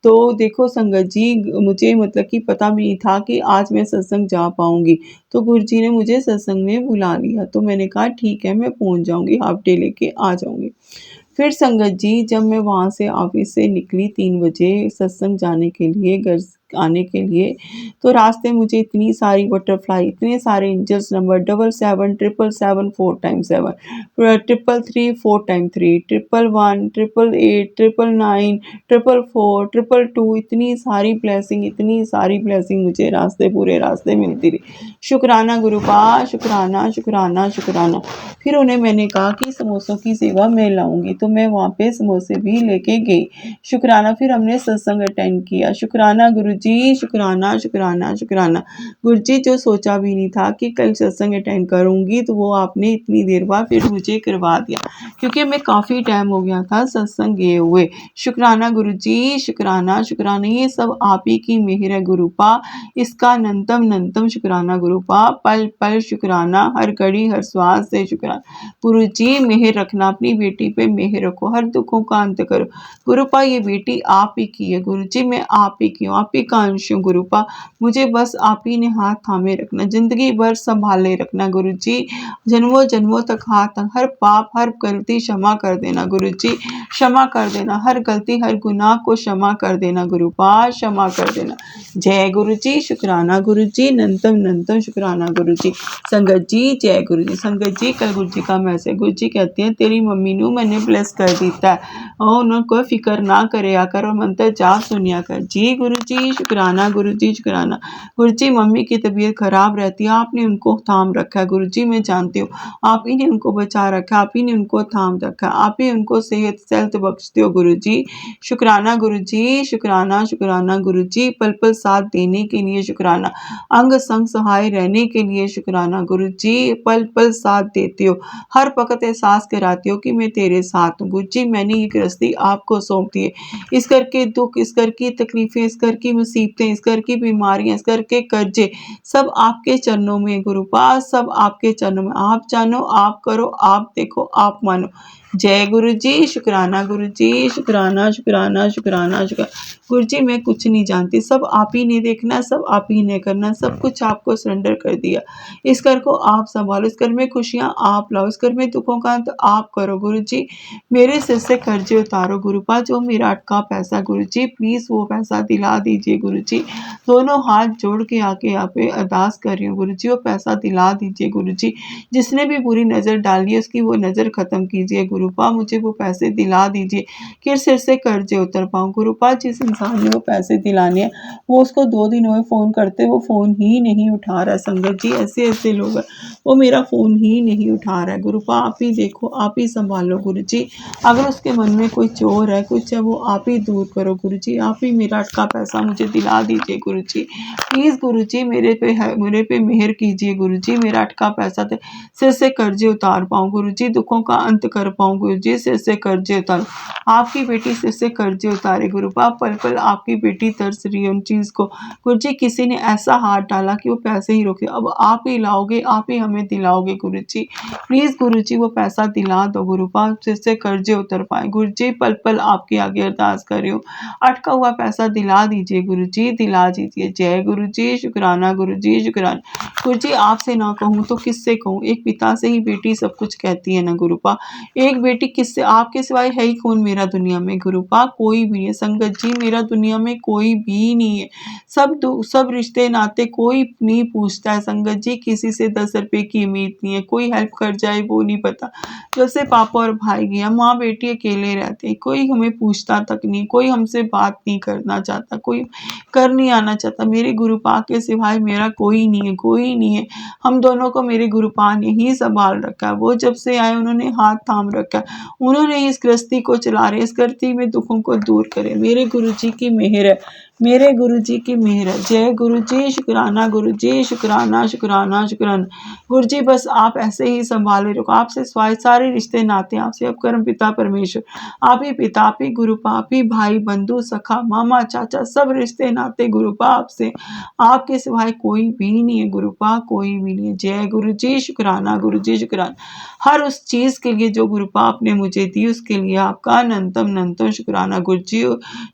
Speaker 3: तो देखो संगत जी, मुझे मतलब कि पता भी नहीं था कि आज मैं सत्संग जा पाऊंगी। तो गुरु जी ने मुझे सत्संग में बुला लिया, तो मैंने कहा ठीक है, मैं पहुंच जाऊंगी, हाफ डे लेके आ जाऊंगी। फिर संगत जी, जब मैं वहाँ से ऑफिस से निकली 3 बजे सत्संग जाने के लिए, घर आने के लिए, तो रास्ते में मुझे इतनी सारी बटरफ्लाई, इतने सारे एंजल्स नंबर, 77, 777 4 टाइम 7, 333 4 टाइम 3, 111, 888, 999, 444, 222, इतनी सारी ब्लेसिंग मुझे पूरे रास्ते मिलती रही। शुक्राना गुरु पा, शुक्राना शुक्राना शुक्राना। फिर उन्हें मैंने कहा कि समोसों की सेवा मैं लाऊंगी, तो मैं वहाँ पे समोसे भी लेके गई। शुक्राना। फिर हमने सत्संग अटेंड किया। शुक्राना गुरु जी, शुक्राना शुक्राना शुक्राना। गुरु जी, जो सोचा भी नहीं था कि कल सत्संग अटेंड करूंगी, तो वो आपने इतनी देर बाद फिर मुझे करवा दिया, क्योंकि मैं काफ़ी टाइम हो गया था सत्संग गए हुए। शुक्राना गुरु जी, शुक्राना शुक्राना। ये सब आप ही की मेहर है गुरु पा, इसका नंतम नंतम शुक्राना गुरु पा, पल पल शुक्राना, हर घड़ी हर श्वास से शुक्राना। गुरु जी, मेहर रखना, अपनी बेटी पे मेहर रखो, हर दुखों का अंत करो। गुरु पा, ये बेटी आप ही की है गुरु जी, मैं आप ही की हूँ, आप ही का अंश हूँ गुरु पा, मुझे बस आप ही ने हाथ थामे रखना, जिंदगी भर संभाले रखना गुरु जी, जन्मों जन्मों तक हाथ तक, हर पाप हर गलती क्षमा कर देना गुरु जी, क्षमा कर देना, हर गलती हर गुनाह को क्षमा कर देना गुरु पा, क्षमा कर देना। जय गुरु जी, शुक्राना गुरु जी, नंतम नंतम शुक्राना गुरु जी। संगत जी, जय गुरु जी। संगत जी, कल गुरु जी का मैसेज, गुरु जी कहते हैं तेरी मम्मी नू मैंने ब्लेस कर दिता है, और उन्होंने कोई फिक्र ना करया कर, और मंत्र जाप सुनिया कर। जी गुरु जी, शुक्राना गुरु जी, शुक्राना। गुरु जी, मम्मी की तबीयत खराब रहती है, आपने उनको थाम रखा है गुरु जी, मैं जानती हूँ आप ही ने उनको बचा रखा, आप ही ने उनको थाम रखा, आप ही उनको सेहत बख्शते हो गुरु जी। शुक्राना गुरु जी, शुक्राना शुक्राना गुरु जी। पल पल साथ देने के लिए शुक्राना, अंग संग सहाय रहने के लिए शुक्राना गुरु जी। पल पल साथ देते हो, हर वक्त एहसास कराते हो कि मैं तेरे साथ हूँ गुरु जी। मैंने ये गृहस्थी आपको सौंप दी है, इस घर के दुख, इस घर की तकलीफें, इस घर की मुसीबतें, इस घर की बीमारियां, इस घर के कर्जे सब आपके चरणों में गुरुपा, सब आपके चरणों में। आप जानो, आप करो, आप देखो, आप मानो। जय गुरु जी, शुक्राना गुरु जी, शुक्राना शुक्राना शुक्राना शुक्राना। गुरु जी मैं कुछ नहीं जानती, सब आप ही ने देखना, सब आप ही ने करना, सब कुछ आपको सरेंडर कर दिया। इस घर को आप संभालो, इस घर में खुशियां आप लाओ, इस घर में दुखों का अंत आप करो गुरु जी। मेरे सिर से कर्जे उतारो गुरुपा, जो मेरा अटका पैसा गुरु जी, प्लीज वो पैसा दिला दीजिए गुरु जी। दोनों हाथ जोड़ के आके यहाँ पे अरदास कर रही हूँ गुरु जी, वो पैसा दिला दीजिए गुरु जी। जिसने भी बुरी नजर डाली है उसकी वो नजर खत्म कीजिए गुरुपा, मुझे वो पैसे दिला दीजिए कि सिर से कर्जे उतर पाऊँ गुरुपा। जिस इंसान ने वो पैसे दिलाने हैं वो उसको 2 दिन हुए फ़ोन करते, वो फ़ोन ही नहीं उठा रहा है संगत जी। ऐसे ऐसे लोग हैं, वो मेरा फ़ोन ही नहीं उठा रहा है गुरुपा। आप ही देखो, आप ही संभालो गुरु जी। अगर उसके मन में कोई चोर है, कुछ है, वो आप ही दूर करो गुरु जी। आप ही मेरा अटका पैसा मुझे दिला दीजिए गुरु जी। प्लीज़ गुरु जी मेरे पे मेहर कीजिए गुरु जी। मेरा अटका पैसा दे, सिर से कर्जे उतार पाऊँ गुरु जी, दुखों का अंत कर पाऊँ गुरु जी, सिर से कर्जे उतारो। आपकी बेटी सिर से कर्जे उतारे गुरुपा, पल पल आपकी बेटी तरस रही है उन चीज़ को गुरु जी। किसी ने ऐसा हाथ डाला कि वो पैसे ही रोके, अब आप ही लाओगे, आप ही हमें दिलाओगे गुरु जी। प्लीज़ गुरु जी वो पैसा दिला दो गुरुपा, सिर से कर्जे उतर पाए गुरु जी। पल पल आपके आगे अरदास कर रही हूँ, अटका हुआ पैसा दिला दीजिए गुरु जी, दिला दीजिए। जय गुरु जी, शुक्राना गुरु जी, शुक्राना गुरु जी। आपसे ना कहूँ तो किससे कहूँ, एक पिता से ही बेटी सब कुछ कहती है ना गुरुपा। एक बेटी किससे, आपके सिवाय है ही कौन मेरा दुनिया में गुरुपा, कोई भी नहीं है संगत जी, मेरा दुनिया में कोई भी नहीं है। सब रिश्ते नाते कोई नहीं पूछता है संगत जी, किसी से 10 रुपए की उम्मीद नहीं है, कोई हेल्प कर जाए वो नहीं पता। जब से पापा और भाई गया, माँ बेटी अकेले रहते हैं, कोई हमें पूछता तक नहीं, कोई हमसे बात नहीं करना चाहता, कोई कर नहीं आना चाहता। मेरे गुरुपा के सिवाय मेरा कोई नहीं है, कोई नहीं है। हम दोनों को मेरे गुरुपा ने ही संभाल रखा है, वो जब से आए उन्होंने हाथ थाम रखा है, उन्होंने इस गृहस्थी को चला रहे, इस गृहस्थी में दुखों को दूर करे। मेरे गुरु जी की मेहर है, मेरे गुरु जी की मेहर है। जय गुरु जी, शुक्राना गुरु जी, शुक्राना शुक्राना शुक्राना गुरु जी। बस आप ऐसे ही संभाले रखो, आपसे सिवाय सारे रिश्ते नाते आपसे, अब कर्म पिता परमेश्वर, आप ही पिता, आप ही गुरुपा, आप ही भाई बंधु सखा मामा चाचा, सब रिश्ते नाते गुरुपा आपसे, आपके सिवाय कोई भी नहीं है गुरुपा, कोई भी नहीं है। जय गुरु जी, शुक्राना गुरु जी, शुक्राना हर उस चीज़ के लिए जो गुरुपा आपने मुझे दी, उसके लिए आपका अनंतम अनंतम शुक्राना गुरु जी।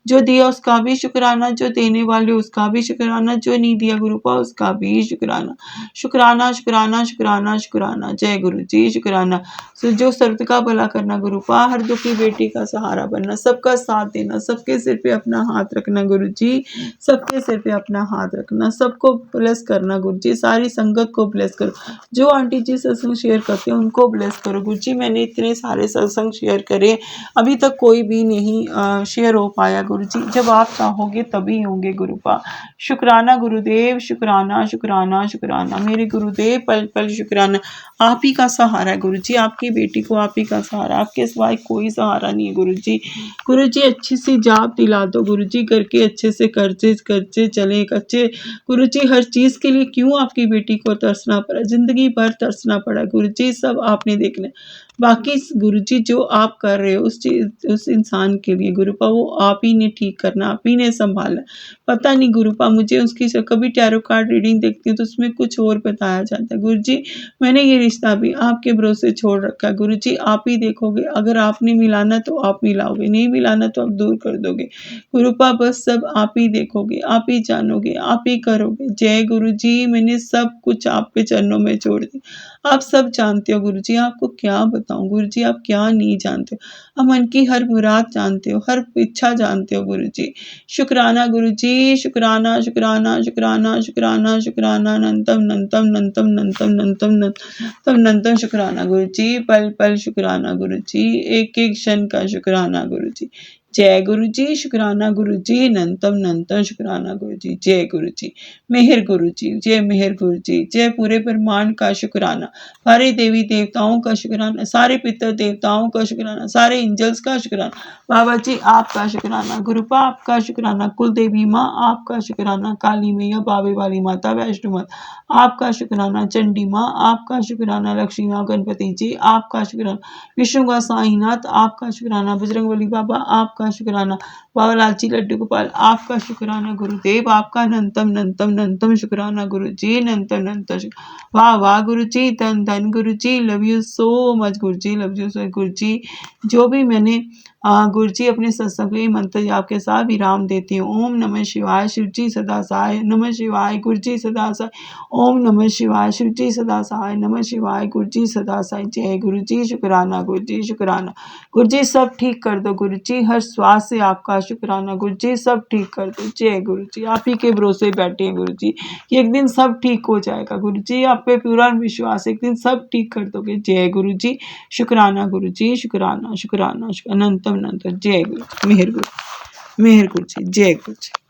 Speaker 3: जो दिया उसका भी शुक्राना, जो देने वाले उसका भी शुक्राना, जो नहीं दिया गुरुपा उसका भी शुक्राना। शुक्राना शुक्राना शुक्राना शुक्राना। जय गुरु जी, शुक्राना। जो सर्व का भला करना गुरुपा, हर दुखी बेटी का सहारा बनना, सबका साथ देना, सबके सिर पे अपना हाथ रखना गुरु जी, सबके सिर पे अपना हाथ रखना, सबको ब्लेस करना गुरु जी, सारी संगत को ब्लेस करो। जो आंटी जी सत्संग शेयर करते हैं उनको ब्लेस करो गुरु जी। मैंने इतने सारे सत्संग शेयर करे, अभी तक कोई भी नहीं शेयर हो पाया गुरु जी, जब आप चाहोगे तभी होंगे गुरुपा। शुक्राना गुरुदेव, शुक्राना शुक्राना शुक्राना मेरे गुरुदेव, पल पल शुक्राना। आप ही का सहारा है गुरु जी, आपकी बेटी को आप ही का सहारा, आपके सिवाय कोई सहारा नहीं है गुरु जी। गुरु जी अच्छी सी जाप दिला दो गुरु जी, करके अच्छे से कर्जे कर्जे चले अच्छे गुरु जी। हर चीज़ के लिए क्यों आपकी बेटी को तरसना पड़ा, जिंदगी भर तरसना पड़ा गुरु जी, सब आपने देखना है। बाकी गुरु जी जो आप कर रहे हो उस इंसान के लिए गुरुपा, वो आप ही ने ठीक करना, आप ही ने संभालना। पता नहीं गुरुपा, मुझे उसकी कभी टैरो कार्ड रीडिंग देखती हूँ तो उसमें कुछ और बताया जाता है गुरु जी। मैंने ये रिश्ता भी आपके भरोसे छोड़ रखा है गुरु जी, आप ही देखोगे। अगर आपने मिलाना तो आप मिलाओगे, नहीं मिलाना तो आप दूर कर दोगे गुरुपा। बस सब आप ही देखोगे, आप ही जानोगे, आप ही करोगे। जय गुरु जी, मैंने सब कुछ आप पे चरणों में छोड़ दिया। आप सब जानते हो गुरु जी, आपको क्या बताऊं गुरु जी, आप क्या नहीं जानते हो। आप मन की हर मुराद जानते हो, हर इच्छा जानते हो गुरु जी। शुक्राना गुरु जी, शुक्राना शुक्राना शुक्राना शुक्राना शुक्राना नंतम नंतम नंतम नंतम नंतम नंतम नंतम शुक्राना गुरु जी, पल पल शुक्राना गुरु जी, एक एक क्षण का शुक्राना गुरु जी। जय गुरु जी, शुक्राना गुरु जी, नंतम नंतम शुक्राना गुरु जी। जय गुरु जी, मेहर गुरु जी, जय मेहर गुरु जी, जय पूरे ब्रह्मांड का शुक्राना, सारे देवी देवताओं का शुक्राना, सारे पितर देवताओं का शुक्राना, सारे एंजल्स का शुक्राना। बाबा जी आपका शुक्राना, गुरुपा आपका शुक्राना, कुल देवी माँ आपका शुक्राना, काली मैया, बाबे वाली माता, वैष्णो माता आपका शुक्राना, चंडी माँ आपका शुक्राना, लक्ष्मी माँ, गणपति जी आपका शुक्राना, विष्णु का साईनाथ आपका शुक्राना, बजरंगबली बाबा आपका आपका शुक्राना। बाबा लालची लड्डू गोपाल आपका शुक्राना गुरुदेव, आपका अनंतम नंतम नंतम शुक्राना गुरुजी, नंतम नंतम वाह वाह गुरुजी, धन धन Guruji, love you so much Guruji, love you so Guruji. जो भी मैंने गुरुजी अपने सत्संग के मंत्र जाप के साथ विराम देती हूँ। ओम नमः शिवाय, शिवजी सदा सहाय, नमः शिवाय, गुरुजी सदा सहाय, ओम नमः शिवाय, शिवजी सदा सहाय, नमः शिवाय, गुरुजी सदा सहाय। जय गुरुजी, शुक्राना गुरुजी, शुक्राना गुरुजी, सब ठीक कर दो गुरुजी, हर श्वास से आपका शुक्राना गुरुजी, सब ठीक कर दो। जय गुरुजी, आप ही के भरोसे बैठे हैं गुरुजी कि एक दिन सब ठीक हो जाएगा गुरुजी, आप पे पूरा विश्वास, एक दिन सब ठीक कर दोगे। जय गुरुजी, शुक्राना गुरुजी, शुक्राना शुक्राना अनंतम अनंत। जय गुरु, मेहर गुरु, मेहर गुरुजी, जय गुरुजी।